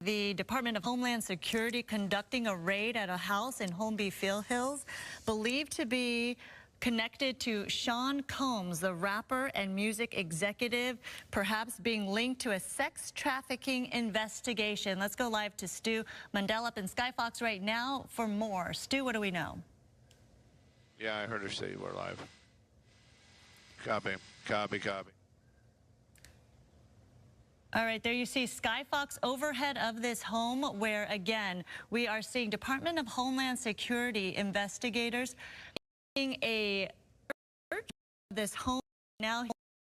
The Department of Homeland Security conducting a raid at a house in Holmby Hills, believed to be connected to Sean Combs, the rapper and music executive, perhaps being linked to a sex trafficking investigation. Let's go live to Stu Mundell up in Skyfox right now for more. Stu, what do we know? Yeah, I heard her say we're live. Copy, copy, copy. All right, there you see Skyfox overhead of this home where, again, we are seeing Department of Homeland Security investigators doing a search of this home now.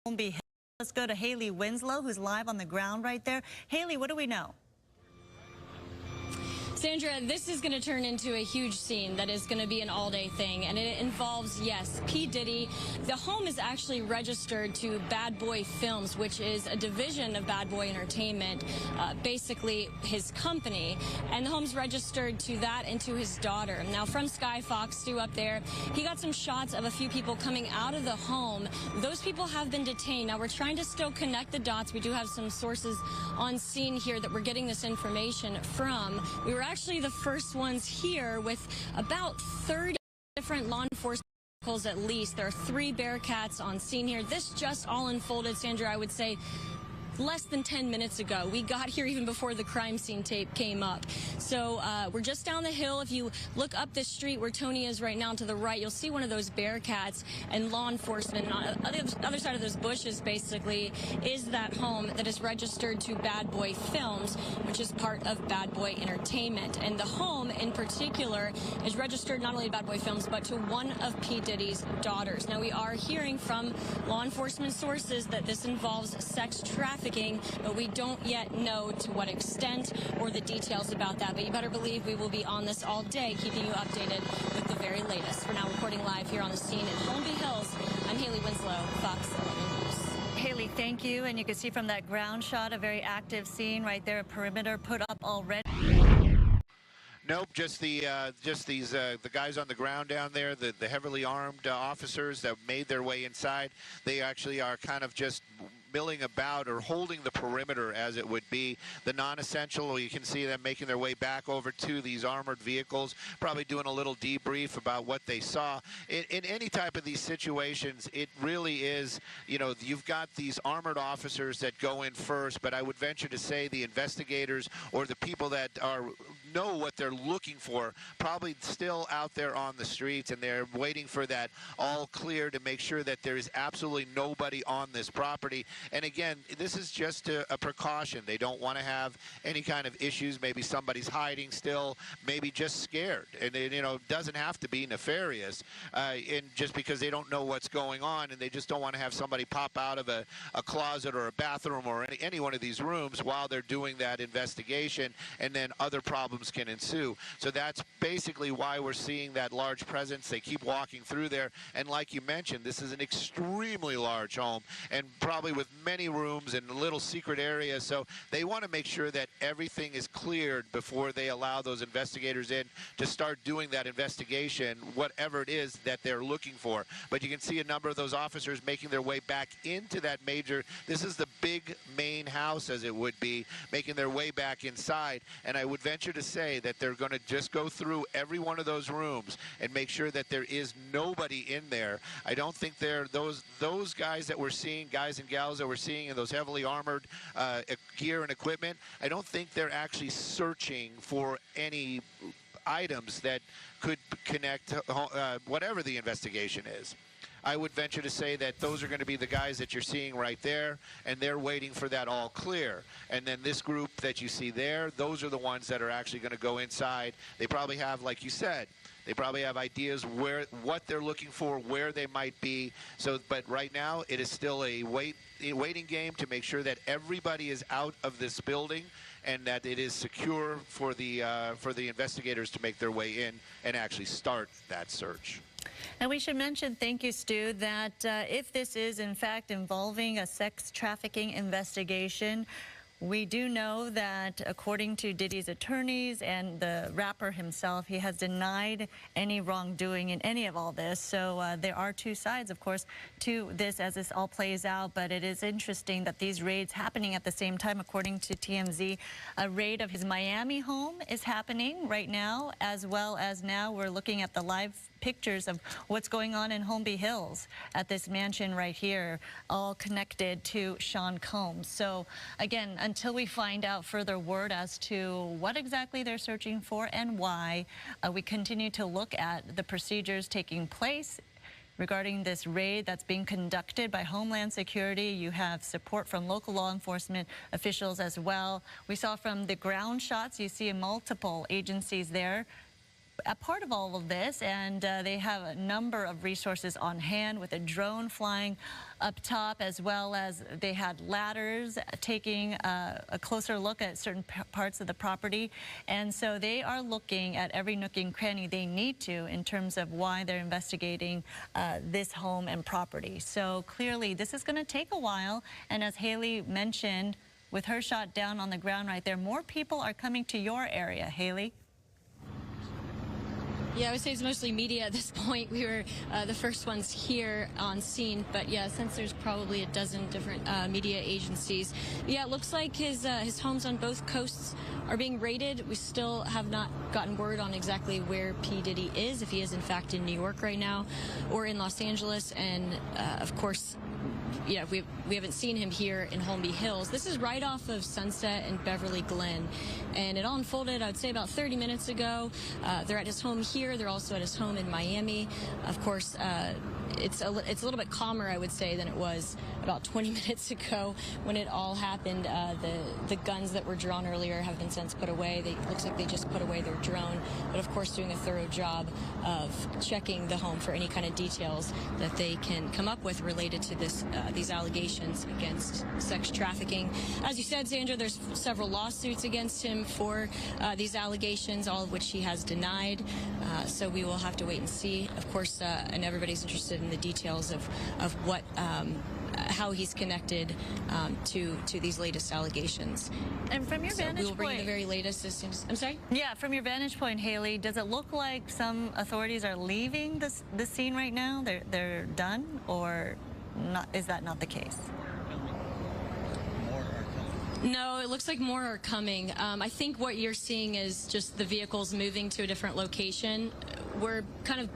Holmby Hills. Let's go to Haley Winslow, who's live on the ground right there. Haley, what do we know? Sandra, this is going to turn into a huge scene that is going to be an all-day thing, and it involves, yes, P. Diddy. The home is actually registered to Bad Boy Films, which is a division of Bad Boy Entertainment, basically his company, and the home's registered to that and to his daughter. Now, from Skyfox, Stu up there, he got some shots of a few people coming out of the home. Those people have been detained. Now, we're trying to still connect the dots. We do have some sources on scene here that we're getting this information from. We were actually the first ones here with about 30 different law enforcement vehicles at least. There are 3 Bearcats on scene here. This just all unfolded, Sandra, I would say, less than 10 minutes ago. We got here even before the crime scene tape came up. So we're just down the hill. If you look up this street where Tony is right now to the right, you'll see one of those Bearcats and law enforcement. And on the other side of those bushes, basically, is that home that is registered to Bad Boy Films, which is part of Bad Boy Entertainment. And the home in particular is registered not only to Bad Boy Films, but to one of P. Diddy's daughters. Now, we are hearing from law enforcement sources that this involves sex trafficking, but we don't yet know to what extent or the details about that. But you better believe we will be on this all day, keeping you updated with the very latest. For now, reporting live here on the scene in Holmby Hills, I'm Haley Winslow, Fox 11 News. Haley, thank you. And you can see from that ground shot a very active scene right there, a perimeter put up already. Nope, just the guys on the ground down there, the heavily armed officers that made their way inside. They actually are kind of just milling about or holding the perimeter, as it would be. The non-essential, you can see them making their way back over to these armored vehicles, probably doing a little debrief about what they saw. In any type of these situations, it really is, you know, you've got these armored officers that go in first, but I would venture to say the investigators or the people that know what they're looking for probably still out there on the streets, and they're waiting for that all clear to make sure that there is absolutely nobody on this property. And again, this is just a precaution. They don't want to have any kind of issues. Maybe somebody's hiding still, maybe just scared. And it, you know, doesn't have to be nefarious, and just because they don't know what's going on, and they just don't want to have somebody pop out of a closet or a bathroom or any one of these rooms while they're doing that investigation, and then other problems can ensue. So that's basically why we're seeing that large presence. They keep walking through there, and like you mentioned, this is an extremely large home, and probably with many rooms and little secret areas, so they want to make sure that everything is cleared before they allow those investigators in to start doing that investigation, whatever it is that they're looking for. But you can see a number of those officers making their way back into that major, this is the big main house, as it would be, making their way back inside. And I would venture to say that they're going to just go through every one of those rooms and make sure that there is nobody in there. I don't think they're those guys that we're seeing, guys and gals that we're seeing in those heavily armored gear and equipment, I don't think they're actually searching for any items that could connect whatever the investigation is. I would venture to say that those are going to be the guys that you're seeing right there, and they're waiting for that all clear. And then this group that you see there, those are the ones that are actually going to go inside. They probably have, like you said, they probably have ideas what they're looking for, where they might be. So, but right now, it is still a waiting game to make sure that everybody is out of this building and that it is secure for the investigators to make their way in and actually start that search. And we should mention, thank you, Stu, that if this is in fact involving a sex trafficking investigation, We do know that according to Diddy's attorneys and the rapper himself, he has denied any wrongdoing in any of all this. So there are two sides, of course, to this as this all plays out. But it is interesting that these raids happening at the same time. According to TMZ, a raid of his Miami home is happening right now, as well as now we're looking at the live pictures of what's going on in Holmby Hills at this mansion right here, all connected to Sean Combs. So again, until we find out further word as to what exactly they're searching for and why, we continue to look at the procedures taking place regarding this raid that's being conducted by Homeland Security. You have support from local law enforcement officials as well. We saw from the ground shots, you see multiple agencies there a part of all of this, and they have a number of resources on hand with a drone flying up top, as well as they had ladders taking a closer look at certain parts of the property. And so they are looking at every nook and cranny they need to in terms of why they're investigating this home and property. So clearly this is going to take a while, and as Haley mentioned with her shot down on the ground right there, more people are coming to your area. Haley? Yeah, I would say it's mostly media at this point. We were the first ones here on scene, but yeah, since there's probably a dozen different media agencies. Yeah, it looks like his homes on both coasts are being raided. We still have not gotten word on exactly where P. Diddy is, if he is in fact in New York right now or in Los Angeles, and of course, yeah, we haven't seen him here in Holmby Hills. This is right off of Sunset and Beverly Glen, and it all unfolded, I would say, about 30 minutes ago. They're at his home here. They're also at his home in Miami. Of course, it's a little bit calmer, I would say, than it was about 20 minutes ago when it all happened. The guns that were drawn earlier have been since put away. Looks like they just put away their drone, but of course doing a thorough job of checking the home for any kind of details that they can come up with related to these allegations against sex trafficking. As you said, Sandra, there's several lawsuits against him for these allegations, all of which he has denied. So we will have to wait and see. Of course, and everybody's interested in the details of what how he's connected to these latest allegations. And from your vantage we will bring point, the very latest as soon as, I'm sorry? Yeah, from your vantage point, Haley, does it look like some authorities are leaving the scene right now? They're done, or not? Is that not the case? No, it looks like more are coming. I think what you're seeing is just the vehicles moving to a different location. We're kind of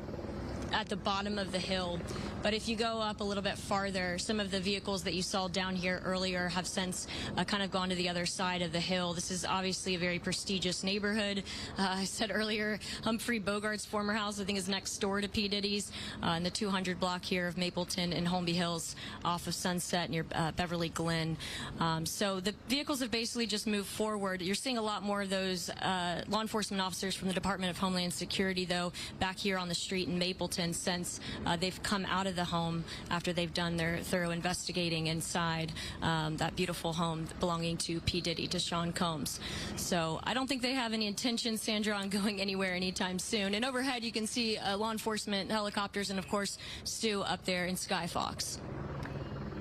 at the bottom of the hill, but if you go up a little bit farther, some of the vehicles that you saw down here earlier have since kind of gone to the other side of the hill. This is obviously a very prestigious neighborhood. I said earlier, Humphrey Bogart's former house, I think, is next door to P. Diddy's in the 200 block here of Mapleton and Holmby Hills off of Sunset near Beverly Glen. So the vehicles have basically just moved forward. You're seeing a lot more of those law enforcement officers from the Department of Homeland Security, though, back here on the street in Mapleton since they've come out of the home after they've done their thorough investigating inside that beautiful home belonging to P. Diddy, to Sean Combs. So I don't think they have any intention, Sandra, on going anywhere anytime soon. And overhead you can see law enforcement helicopters and, of course, Stu up there in Skyfox.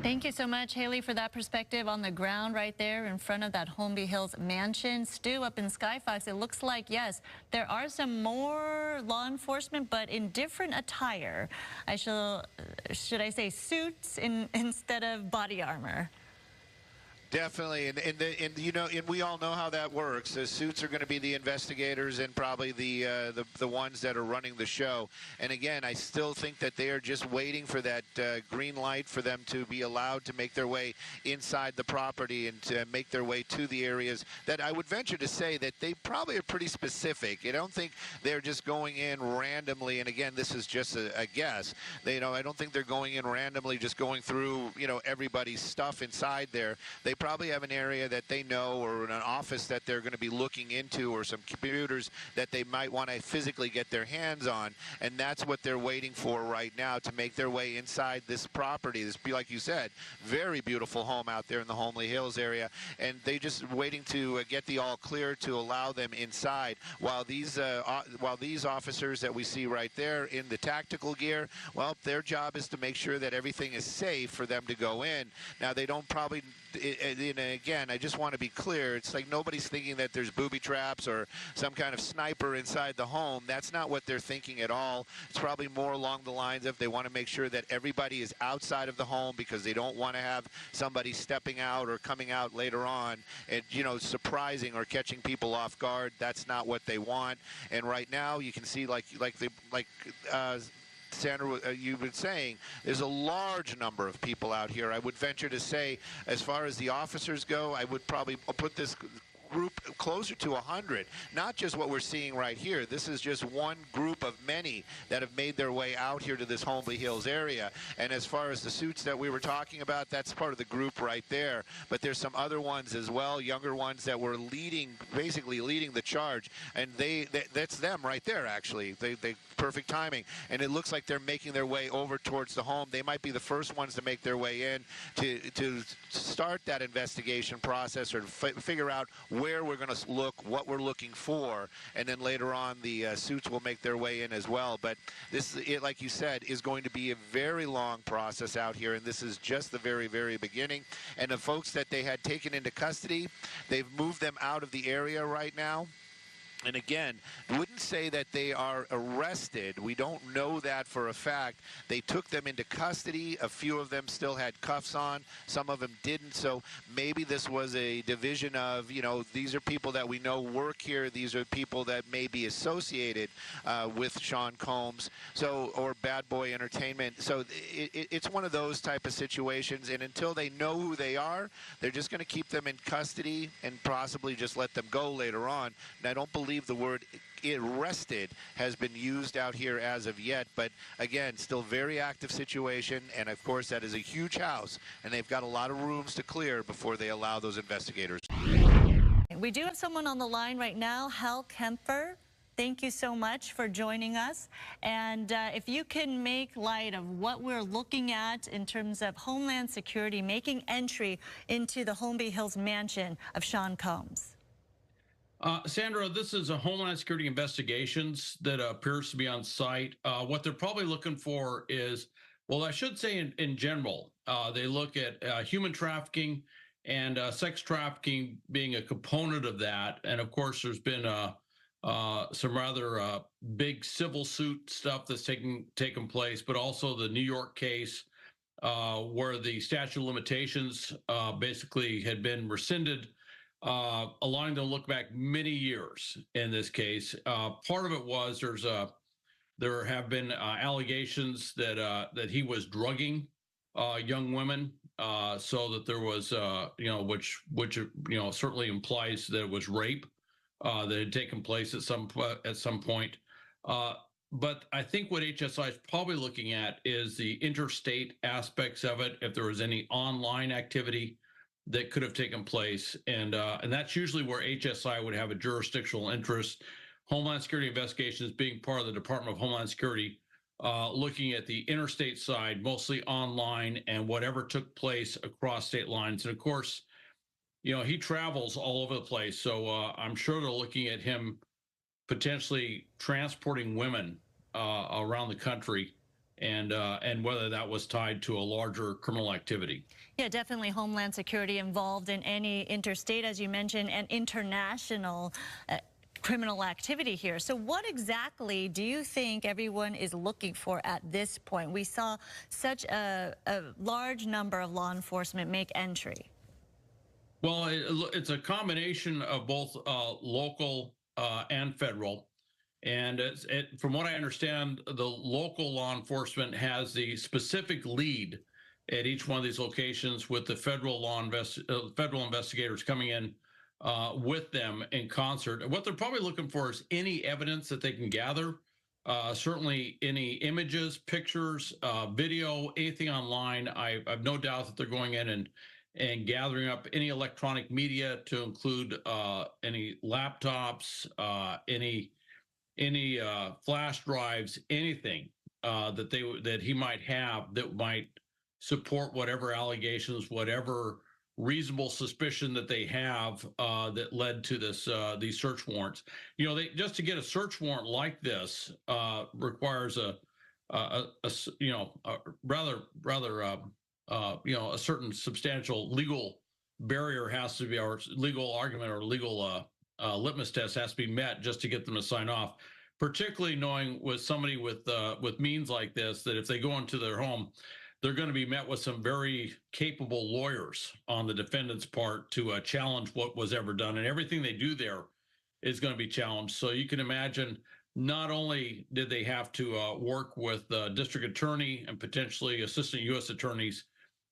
Thank you so much, Haley, for that perspective on the ground right there in front of that Holmby Hills mansion. Stu, up in Skyfox, it looks like, yes, there are some more law enforcement, but in different attire. Should I say suits instead of body armor? Definitely, and you know, and we all know how that works. The suits are going to be the investigators and probably the ones that are running the show. And again, I still think that they are just waiting for that green light for them to be allowed to make their way inside the property and to make their way to the areas that I would venture to say that they probably are pretty specific. I don't think they're just going in randomly. And again, this is just a guess. I don't think they're going in randomly, just going through, everybody's stuff inside there. They probably have an area that they know, or an office that they're going to be looking into, or some computers that they might want to physically get their hands on, and that's what they're waiting for right now to make their way inside this property. This, like you said, very beautiful home out there in the Holmby Hills area, and they just waiting to get the all clear to allow them inside. While these officers that we see right there in the tactical gear, well, their job is to make sure that everything is safe for them to go in. Now, they don't probably and again, I just want to be clear. It's like nobody's thinking that there's booby traps or some kind of sniper inside the home. That's not what they're thinking at all. It's probably more along the lines of they want to make sure that everybody is outside of the home because they don't want to have somebody stepping out or coming out later on and, you know, surprising or catching people off guard. That's not what they want. And right now you can see Sandra, you've been saying, there's a large number of people out here. I would venture to say, as far as the officers go, I would probably put this group closer to 100. Not just what we're seeing right here. This is just one group of many that have made their way out here to this Holmby Hills area. And as far as the suits that we were talking about, that's part of the group right there. But there's some other ones as well, younger ones that were basically leading the charge. And that's them right there, actually. They perfect timing. And it looks like they're making their way over towards the home. They might be the first ones to make their way in to start that investigation process or to figure out where we're going to look, what we're looking for, and then later on the suits will make their way in as well. But this, like you said, is going to be a very long process out here, and this is just the very, very beginning. And the folks that they had taken into custody, they've moved them out of the area right now. And again, wouldn't say that they are arrested. We don't know that for a fact. They took them into custody. A few of them still had cuffs on. Some of them didn't. So maybe this was a division of, you know, these are people that we know work here. These are people that may be associated with Sean Combs, or Bad Boy Entertainment. So it's one of those type of situations. And until they know who they are, they're just going to keep them in custody and possibly just let them go later on. And I don't believe the word arrested has been used out here as of yet, but again, still very active situation, and of course that is a huge house, and they've got a lot of rooms to clear before they allow those investigators. We do have someone on the line right now, Hal Kemper. Thank you so much for joining us. And if you can make light of what we're looking at in terms of Homeland Security making entry into the Holmby Hills mansion of Sean Combs. Sandra, this is a Homeland Security investigations that appears to be on site. What they're probably looking for is, well, I should say in general, they look at human trafficking and sex trafficking being a component of that. And of course, there's been some rather big civil suit stuff that's taken place, but also the New York case where the statute of limitations basically had been rescinded, allowing them to look back many years in this case. Part of it was there have been allegations that he was drugging young women, so that there was which certainly implies that it was rape that had taken place at some point. But I think what HSI is probably looking at is the interstate aspects of it, if there was any online activity that could have taken place, and that's usually where HSI would have a jurisdictional interest. Homeland Security investigations being part of the Department of Homeland Security, looking at the interstate side, mostly online, and whatever took place across state lines. And of course, you know, he travels all over the place, so I'm sure they're looking at him potentially transporting women around the country, and whether that was tied to a larger criminal activity. Yeah, definitely Homeland Security involved in any interstate, as you mentioned, and international criminal activity here. So what exactly do you think everyone is looking for at this point? We saw such a large number of law enforcement make entry. Well, it's a combination of both local and federal. And from what I understand, the local law enforcement has the specific lead at each one of these locations, with the federal federal investigators coming in with them in concert. And what they're probably looking for is any evidence that they can gather, certainly any images, pictures, video, anything online. I've no doubt that they're going in and gathering up any electronic media, to include any laptops, any flash drives, anything that he might have that might support whatever allegations, whatever reasonable suspicion that they have that led to this these search warrants. You know, just to get a search warrant like this requires a certain substantial legal barrier has to be, our legal argument or legal litmus test has to be met just to get them to sign off. Particularly knowing with somebody with means like this, that if they go into their home, they're going to be met with some very capable lawyers on the defendant's part to challenge what was ever done, and everything they do there is going to be challenged. So you can imagine, not only did they have to work with the district attorney and potentially assistant U.S. attorneys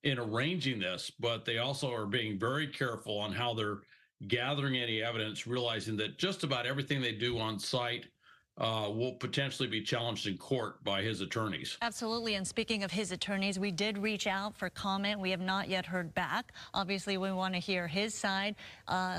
in arranging this, but they also are being very careful on how they're gathering any evidence, realizing that just about everything they do on site will potentially be challenged in court by his attorneys. Absolutely. And speaking of his attorneys, we did reach out for comment. We have not yet heard back. Obviously, we want to hear his side.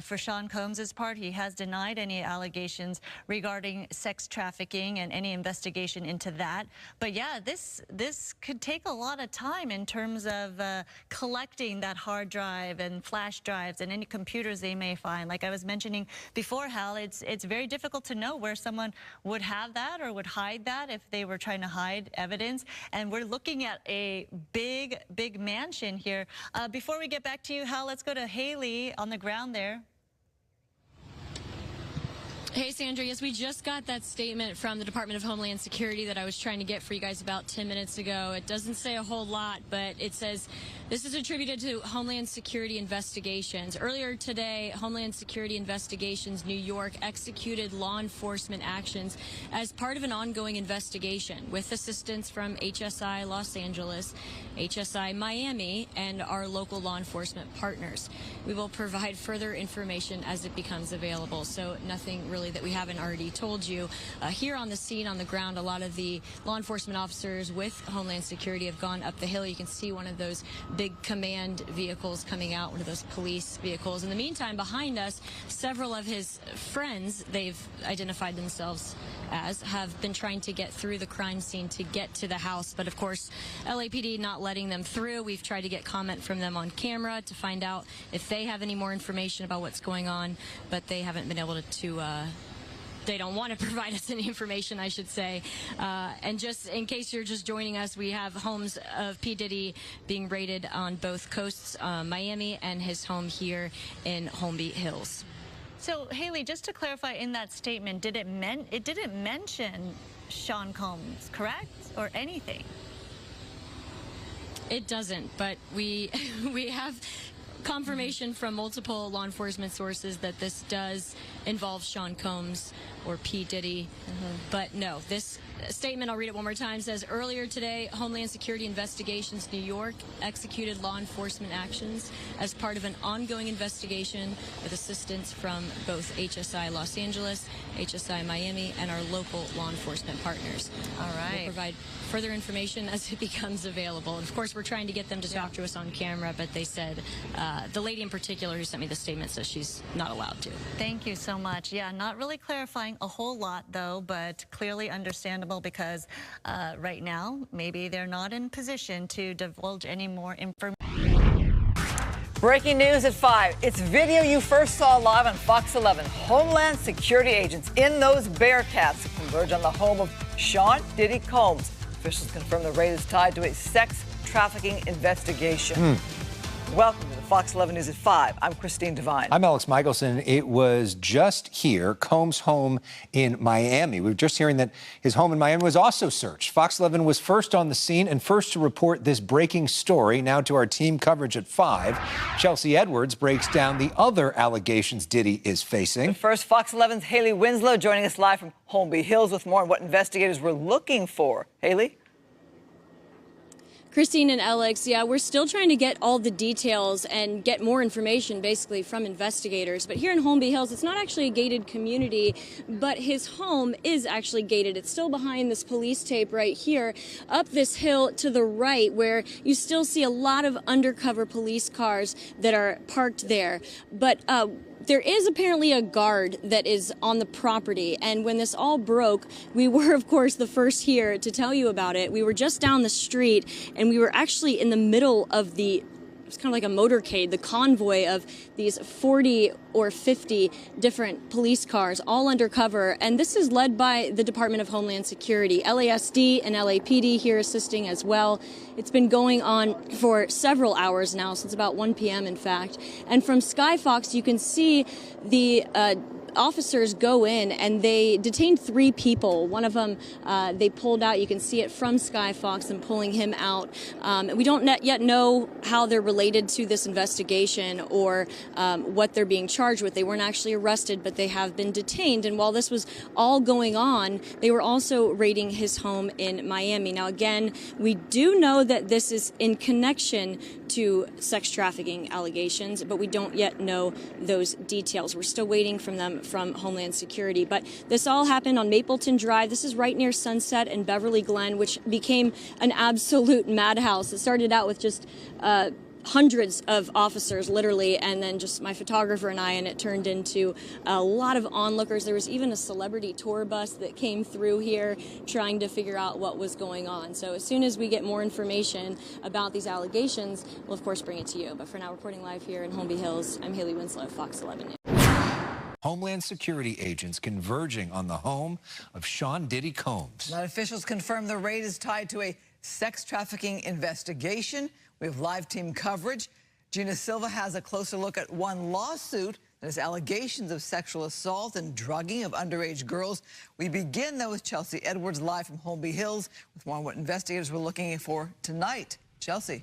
For Sean Combs' part, he has denied any allegations regarding sex trafficking and any investigation into that. But yeah, this could take a lot of time in terms of collecting that hard drive and flash drives and any computers they may find. Like I was mentioning before, Hal, it's very difficult to know where someone would have that or would hide that if they were trying to hide evidence. And we're looking at a big mansion here. Before we get back to you, Hal, let's go to Haley on the ground there. Hey, Sandra. Yes, we just got that statement from the Department of Homeland Security that I was trying to get for you guys about 10 minutes ago. It doesn't say a whole lot, but it says this is attributed to Homeland Security investigations. Earlier today, Homeland Security Investigations New York executed law enforcement actions as part of an ongoing investigation with assistance from HSI Los Angeles, HSI Miami, and our local law enforcement partners. We will provide further information as it becomes available, so nothing really that we haven't already told you. Here on the scene, on the ground, a lot of the law enforcement officers with Homeland Security have gone up the hill. You can see one of those big command vehicles coming out, one of those police vehicles. In the meantime, behind us, several of his friends, they've identified themselves as, have been trying to get through the crime scene to get to the house. But of course, LAPD not letting them through. We've tried to get comment from them on camera to find out if they have any more information about what's going on, but they haven't been able to they don't want to provide us any information, I should say. And just in case you're just joining us, we have homes of P. Diddy being raided on both coasts, Miami and his home here in Holmby Hills. So, Haley, just to clarify, in that statement, it didn't mention Sean Combs, correct? Or anything? It doesn't, but we have confirmation from multiple law enforcement sources that this does involve Sean Combs or P. Diddy. But no, this statement, I'll read it one more time, says earlier today, Homeland Security Investigations New York executed law enforcement actions as part of an ongoing investigation with assistance from both HSI Los Angeles, HSI Miami, and our local law enforcement partners. All right. We'll provide further information as it becomes available. And of course, we're trying to get them to talk to us on camera, but they said, the lady in particular who sent me the statement says she's not allowed to. Thank you so much. Yeah, not really clarifying a whole lot, though, but clearly understandable because right now, maybe they're not in position to divulge any more information. Breaking news at 5. It's video you first saw live on Fox 11. Homeland Security agents in those Bearcats converge on the home of Sean Diddy Combs. Officials confirm the raid is tied to a sex trafficking investigation. Welcome to the Fox 11 News at 5. I'm Christine Devine. I'm Alex Michelson. It was just here, Combs' home in Miami. We were just hearing that his home in Miami was also searched. Fox 11 was first on the scene and first to report this breaking story. Now to our team coverage at 5. Chelsea Edwards breaks down the other allegations Diddy is facing. But first, Fox 11's Haley Winslow joining us live from Holmby Hills with more on what investigators were looking for. Haley? Christine and Alex, yeah, we're still trying to get all the details and get more information basically from investigators. But here in Holmby Hills, it's not actually a gated community, but his home is actually gated. It's still behind this police tape right here, up this hill to the right, where you still see a lot of undercover police cars that are parked there. But there is apparently a guard that is on the property, and when this all broke, we were, of course, the first here to tell you about it. We were just down the street, and we were actually in the middle of the it's kind of like a motorcade, the convoy of these 40 or 50 different police cars, all undercover. And this is led by the Department of Homeland Security, LASD and LAPD here assisting as well. It's been going on for several hours now, since about 1 p.m. in fact. And from Skyfox, you can see the officers go in and they detained 3 people. One of them they pulled out. You can see it from Skyfox and pulling him out. We don't yet know how they're related to this investigation or what they're being charged with. They weren't actually arrested, but they have been detained. And while this was all going on, they were also raiding his home in Miami. Now, again, we do know that this is in connection to sex trafficking allegations, but we don't yet know those details. We're still waiting from them from Homeland Security. But this all happened on Mapleton Drive. This is right near Sunset and Beverly Glen, which became an absolute madhouse. It started out with just hundreds of officers, literally, and then just my photographer and I, and it turned into a lot of onlookers. There was even a celebrity tour bus that came through here trying to figure out what was going on. So as soon as we get more information about these allegations, we'll of course bring it to you. But for now, reporting live here in Holmby Hills, I'm Haley Winslow, Fox 11 News. Homeland Security agents converging on the home of Sean Diddy Combs. Now, officials confirm the raid is tied to a sex trafficking investigation. We have live team coverage. Gina Silva has a closer look at one lawsuit that has allegations of sexual assault and drugging of underage girls. We begin, though, with Chelsea Edwards live from Holmby Hills with more on what investigators were looking for tonight. Chelsea.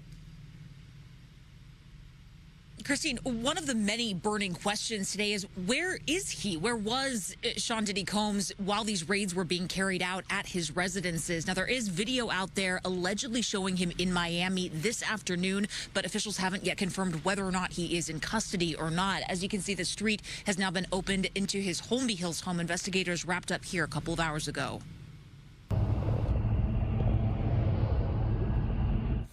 Christine, one of the many burning questions today is, where is he? Where was Sean Diddy Combs while these raids were being carried out at his residences? Now, there is video out there allegedly showing him in Miami this afternoon, but officials haven't yet confirmed whether or not he is in custody or not. As you can see, the street has now been opened into his Holmby Hills home. Investigators wrapped up here a couple of hours ago.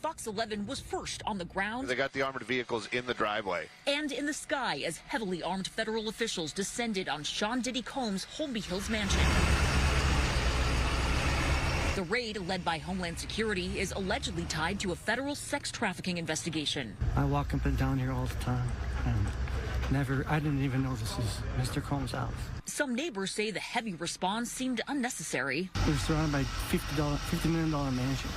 Fox 11 was first on the ground. They got the armored vehicles in the driveway. And in the sky as heavily armed federal officials descended on Sean Diddy Combs' Holmby Hills mansion. The raid, led by Homeland Security, is allegedly tied to a federal sex trafficking investigation. I walk up and down here all the time, and I didn't even know this is Mr. Combs' house. Some neighbors say the heavy response seemed unnecessary. We're surrounded by $50 million mansions.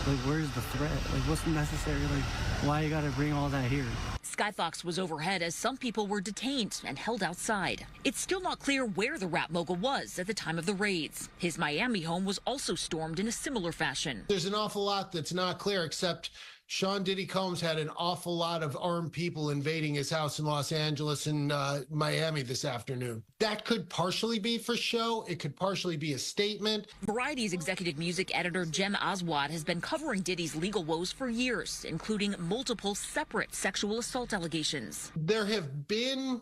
Like, where's the threat? Like, what's necessary? Like, why you gotta bring all that here? Skyfox was overhead as some people were detained and held outside. It's still not clear where the rap mogul was at the time of the raids. His Miami home was also stormed in a similar fashion. There's an awful lot that's not clear, except Sean Diddy Combs had an awful lot of armed people invading his house in Los Angeles and Miami this afternoon. That could partially be for show. It could partially be a statement. Variety's executive music editor Jem Aswad has been covering Diddy's legal woes for years, including multiple separate sexual assault allegations. There have been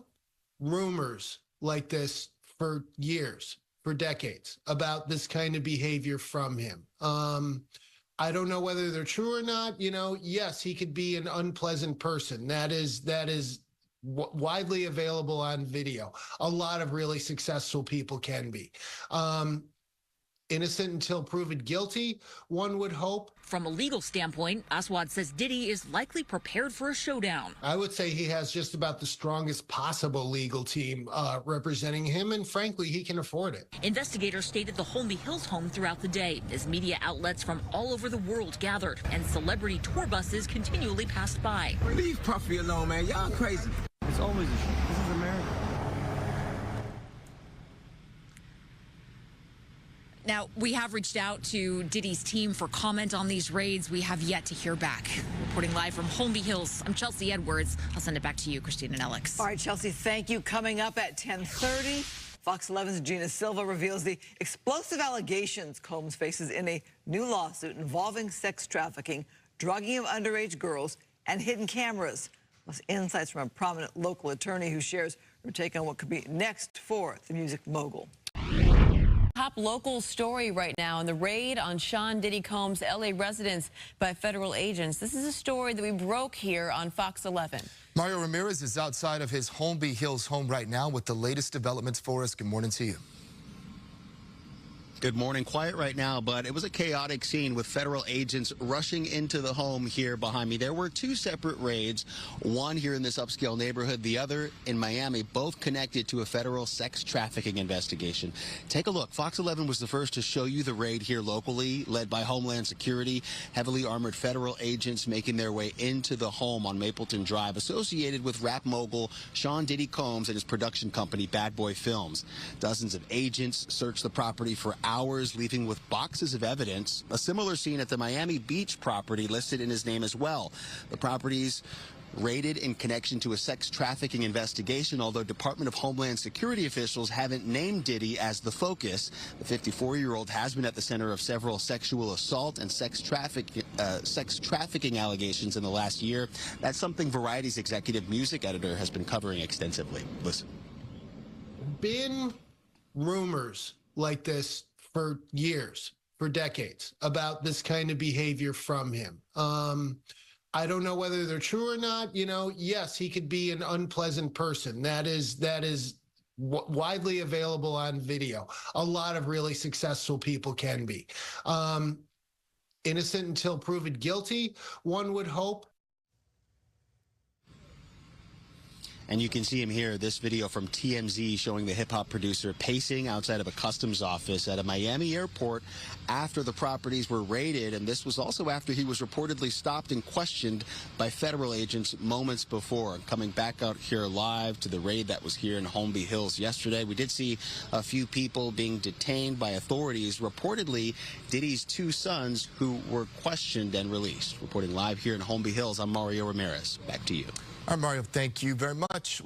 rumors like this for years, for decades, about this kind of behavior from him. I don't know whether they're true or not. You know, yes, he could be an unpleasant person. That is widely available on video. A lot of really successful people can be. Innocent until proven guilty, one would hope. From a legal standpoint, Aswad says Diddy is likely prepared for a showdown. I would say he has just about the strongest possible legal team representing him, and frankly, he can afford it. Investigators stayed at the Holmby Hills home throughout the day as media outlets from all over the world gathered and celebrity tour buses continually passed by. Leave Puffy alone, man. Y'all crazy. It's always a show. This is America. Now, we have reached out to Diddy's team for comment on these raids. We have yet to hear back. Reporting live from Holmby Hills, I'm Chelsea Edwards. I'll send it back to you, Christine and Alex. All right, Chelsea, thank you. Coming up at 10:30, Fox 11's Gina Silva reveals the explosive allegations Combs faces in a new lawsuit involving sex trafficking, drugging of underage girls, and hidden cameras. Plus, insights from a prominent local attorney who shares her take on what could be next for the music mogul. Top local story right now in the raid on Sean Diddy Combs' L.A. residence by federal agents. This is a story that we broke here on Fox 11. Mario Ramirez is outside of his Holmby Hills home right now with the latest developments for us. Good morning to you. Good morning. Quiet right now, but it was a chaotic scene with federal agents rushing into the home here behind me. There were two separate raids, one here in this upscale neighborhood, the other in Miami, both connected to a federal sex trafficking investigation. Take a look. Fox 11 was the first to show you the raid here locally, led by Homeland Security. Heavily armored federal agents making their way into the home on Mapleton Drive, associated with rap mogul Sean Diddy Combs and his production company, Bad Boy Films. Dozens of agents searched the property for hours, leaving with boxes of evidence. A similar scene at the Miami Beach property listed in his name as well. The properties raided in connection to a sex trafficking investigation, although Department of Homeland Security officials haven't named Diddy as the focus. The 54-year-old has been at the center of several sexual assault and sex trafficking allegations in the last year. That's something Variety's executive music editor has been covering extensively. Listen. Been rumors like this for years, for decades, about this kind of behavior from him. I don't know whether they're true or not. You know, yes, he could be an unpleasant person. That is widely available on video. A lot of really successful people can be. Innocent until proven guilty, one would hope. And you can see him here, this video from TMZ showing the hip-hop producer pacing outside of a customs office at a Miami airport after the properties were raided. And this was also after he was reportedly stopped and questioned by federal agents moments before. Coming back out here live to the raid that was here in Holmby Hills yesterday, we did see a few people being detained by authorities, reportedly Diddy's two sons, who were questioned and released. Reporting live here in Holmby Hills, I'm Mario Ramirez. Back to you. All right, Mario, thank you very much.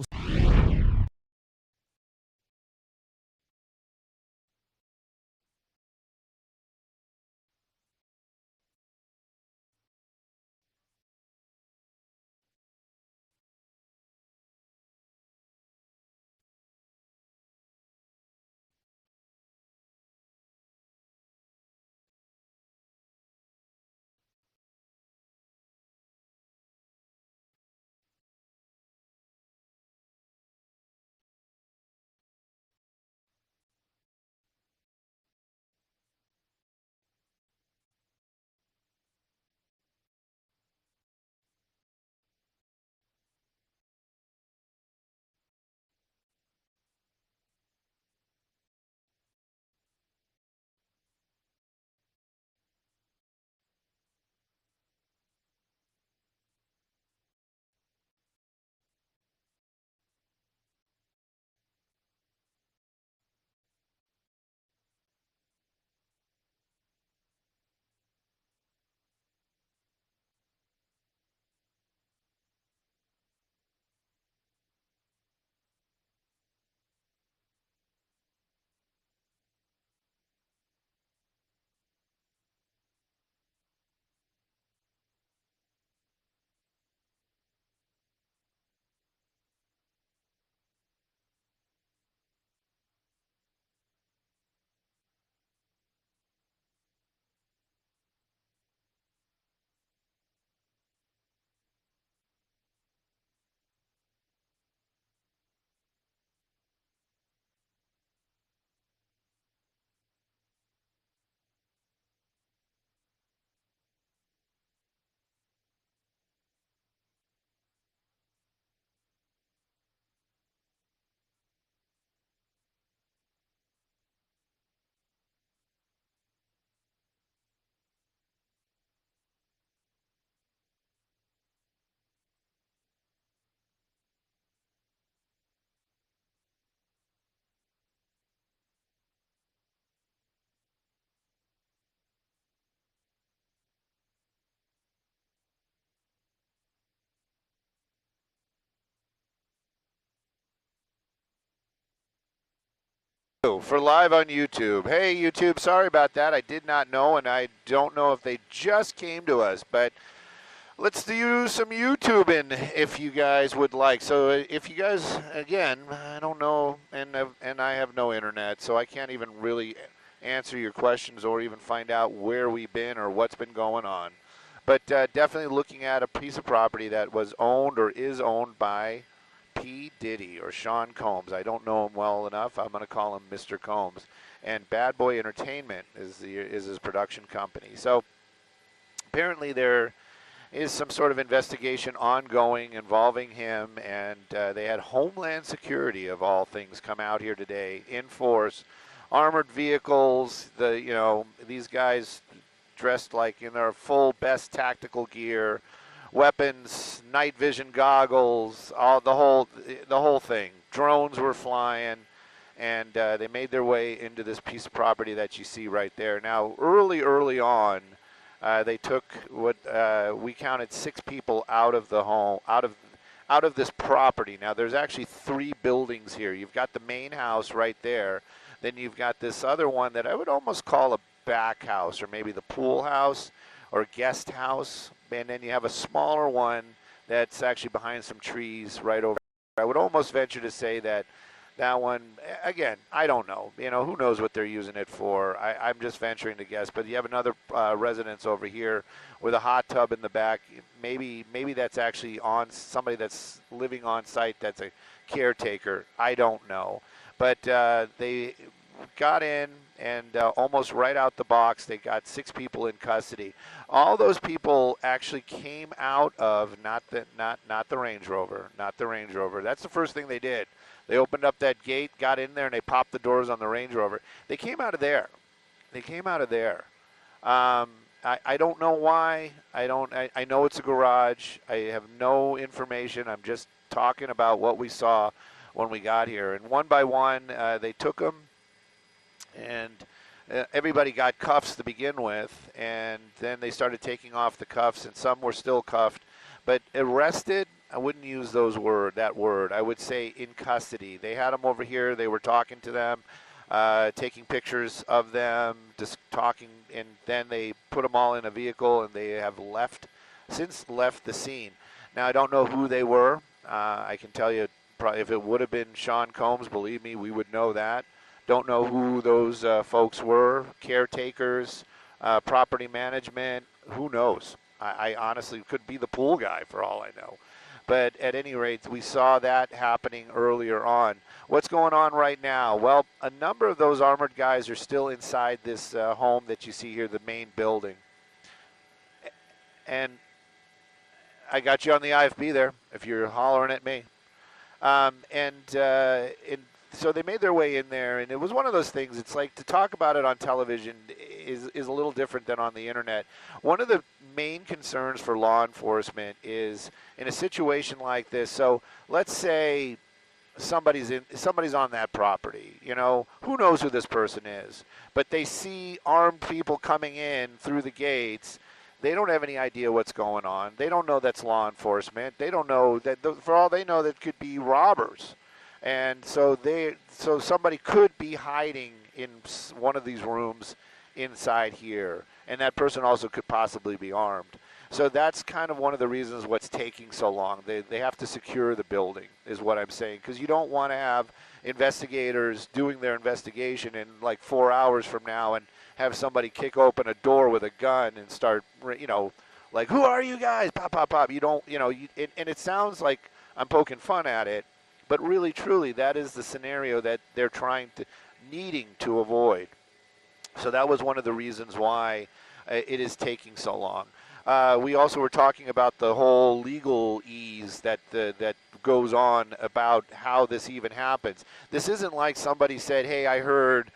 For live on YouTube. Hey, YouTube, sorry about that. I did not know, and I don't know if they just came to us, but let's do some YouTubing if you guys would like. So if you guys, again, I don't know, and I have no internet, so I can't even really answer your questions or even find out where we've been or what's been going on. But definitely looking at a piece of property that was owned or is owned by P. Diddy or Sean Combs. I don't know him well enough. I'm going to call him Mr. Combs. and Bad Boy Entertainment is his production company. So apparently there is some sort of investigation ongoing involving him, and they had Homeland Security, of all things, come out here today in force, armored vehicles. These guys dressed like in their full best tactical gear, weapons, night vision goggles, the whole thing. Drones were flying, and they made their way into this piece of property that you see right there. Now, early on, they took what we counted 6 people out of the home, out of this property. Now, there's actually 3 buildings here. You've got the main house right there. Then you've got this other one that I would almost call a back house, or maybe the pool house or guest house. And then you have a smaller one that's actually behind some trees right over there. I would almost venture to say that one, again, I don't know. Who knows what they're using it for? I'm just venturing to guess. But you have another residence over here with a hot tub in the back. Maybe that's actually on somebody that's living on site that's a caretaker. I don't know. But they got in, and almost right out the box, they got 6 people in custody. All those people actually came out of not the Range Rover, not the Range Rover. That's the first thing they did. They opened up that gate, got in there, and they popped the doors on the Range Rover. They came out of there. They came out of there. I don't know why. I know it's a garage. I have no information. I'm just talking about what we saw when we got here. And one by one, they took them, and everybody got cuffs to begin with, and then they started taking off the cuffs, and some were still cuffed. But arrested, I wouldn't use that word. I would say in custody. They had them over here. They were talking to them, taking pictures of them, just talking, and then they put them all in a vehicle, and they have since left the scene. Now, I don't know who they were. I can tell you, probably if it would have been Sean Combs, believe me, we would know that. Don't know who those folks were, caretakers, property management, who knows? I honestly could be the pool guy for all I know. But at any rate, we saw that happening earlier on. What's going on right now? Well, a number of those armored guys are still inside this home that you see here, the main building. And I got you on the IFB there, if you're hollering at me. So they made their way in there, and it was one of those things. It's like, to talk about it on television is a little different than on the internet. One of the main concerns for law enforcement is in a situation like this. So let's say somebody's on that property. Who knows who this person is? But they see armed people coming in through the gates. They don't have any idea what's going on. They don't know that's law enforcement. They don't know that, for all they know, that could be robbers. And so somebody could be hiding in one of these rooms inside here, and that person also could possibly be armed. So that's kind of one of the reasons what's taking so long. They have to secure the building, is what I'm saying, because you don't want to have investigators doing their investigation in like 4 hours from now and have somebody kick open a door with a gun and start, like, who are you guys? Pop, pop, pop. You don't, and it sounds like I'm poking fun at it. But really, truly, that is the scenario that they're needing to avoid. So that was one of the reasons why it is taking so long. We also were talking about the whole legal ease that goes on about how this even happens. This isn't like somebody said, hey, I heard,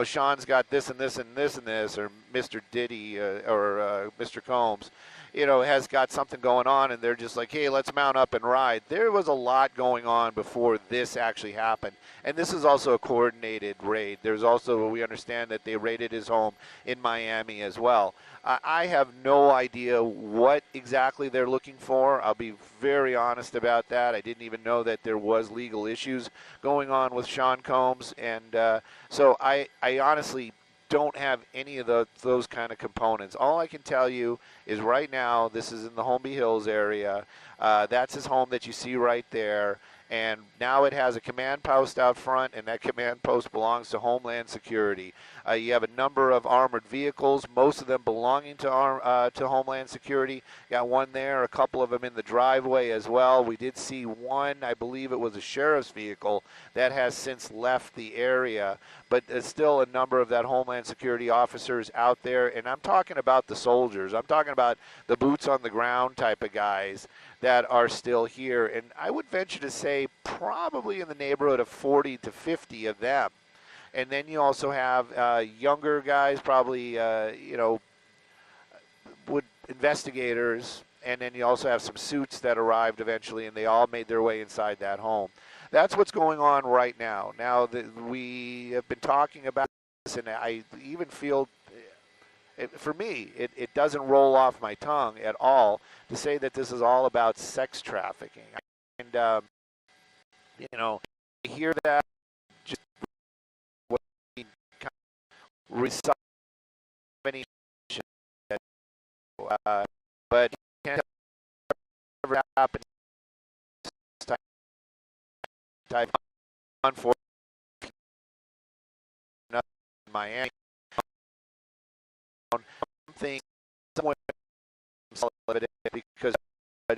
Sean's got this and this and this and this, or Mr. Diddy or Mr. Combs, has got something going on, and they're just like, hey, let's mount up and ride. There was a lot going on before this actually happened. And this is also a coordinated raid. There's also, we understand that they raided his home in Miami as well. I have no idea what exactly they're looking for. I'll be very honest about that. I didn't even know that there was legal issues going on with Sean Combs. And so I honestly don't have any of those kind of components. All I can tell you is right now, this is in the Holmby Hills area. That's his home that you see right there. And now it has a command post out front, and that command post belongs to Homeland Security. You have a number of armored vehicles, most of them belonging to Homeland Security. Got one there, a couple of them in the driveway as well. We did see one, I believe it was a sheriff's vehicle, that has since left the area. But there's still a number of that Homeland Security officers out there. And I'm talking about the soldiers. I'm talking about the boots on the ground type of guys that are still here. And I would venture to say probably in the neighborhood of 40 to 50 of them. And then you also have younger guys, probably, investigators. And then you also have some suits that arrived eventually, and they all made their way inside that home. That's what's going on right now. Now, we have been talking about this, and I even feel, for me, it doesn't roll off my tongue at all to say that this is all about sex trafficking. And, I hear that just what kind of recite any but it can't ever happen. Type on for Miami. Something somewhere because I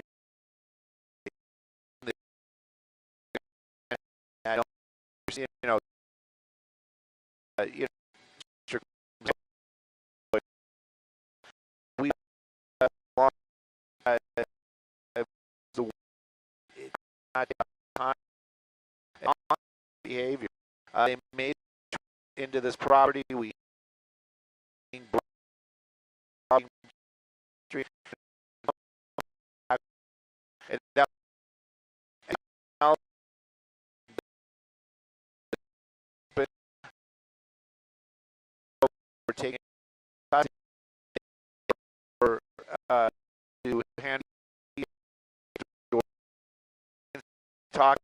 don't, we behavior. They made into this property. We and that we're taking for to hand talk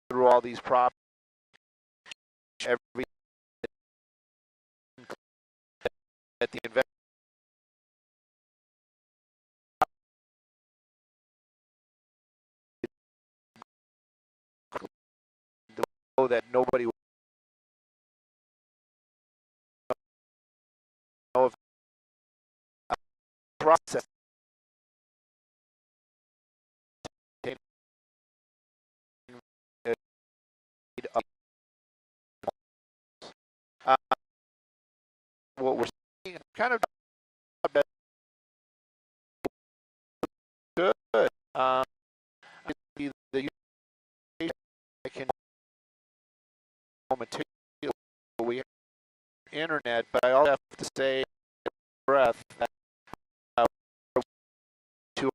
through all these properties. Every at the investment that nobody would know if process what we're seeing kind of good. The I can momentarily we have internet, but I also have to say breath that 2 hours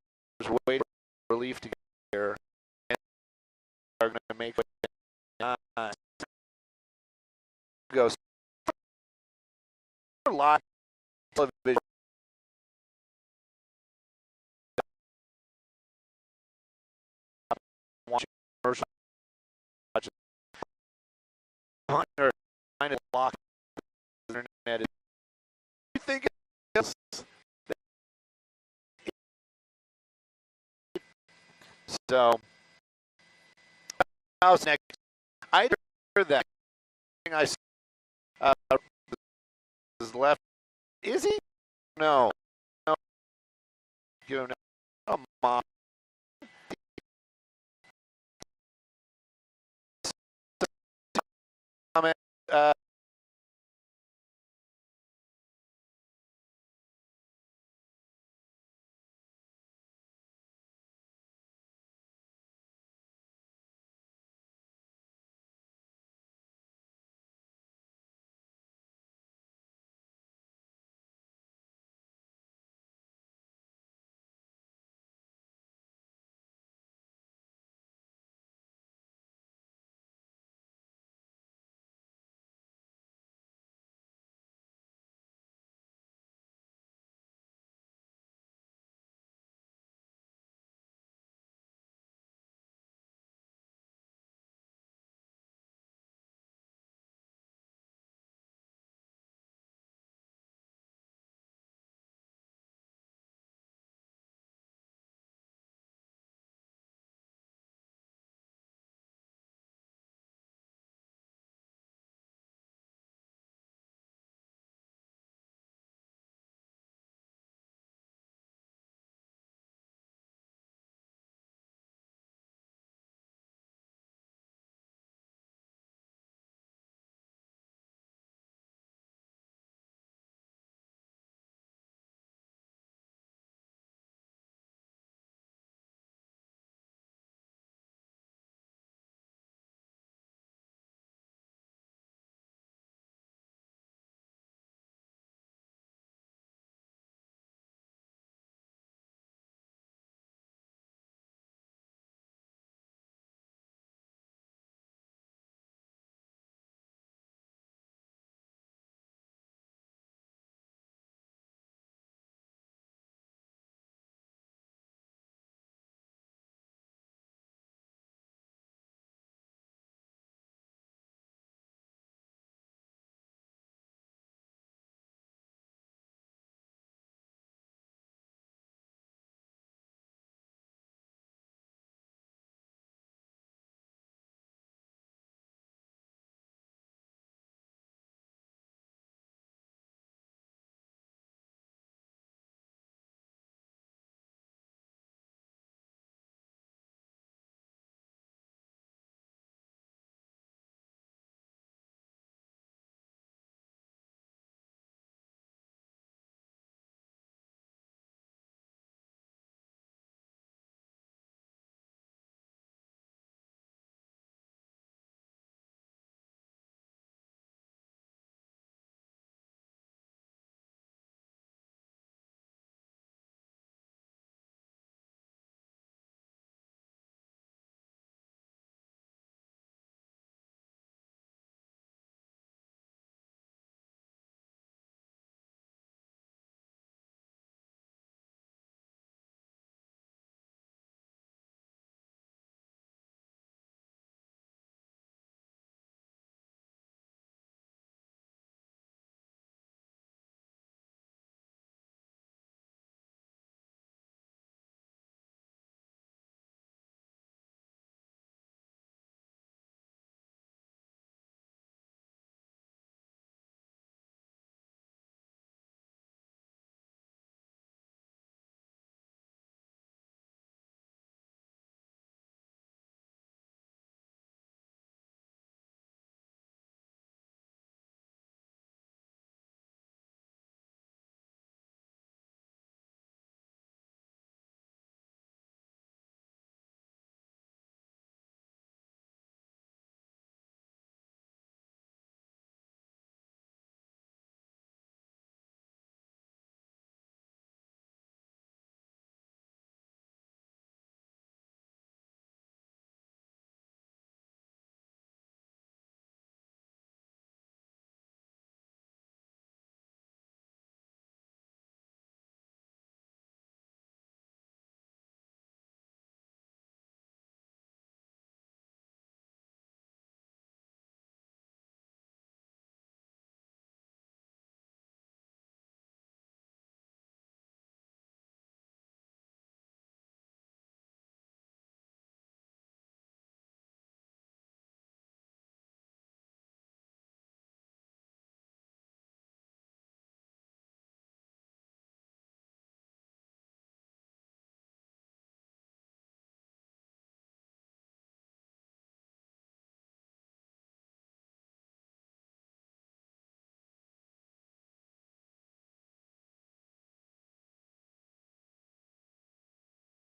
waiting for relief to get here and are going to make it go live television. Watching commercial, watching or trying to block the internet. You think it's so? How's next? I heard that thing I is left. Is he? No. No. You know. Come on. Comment.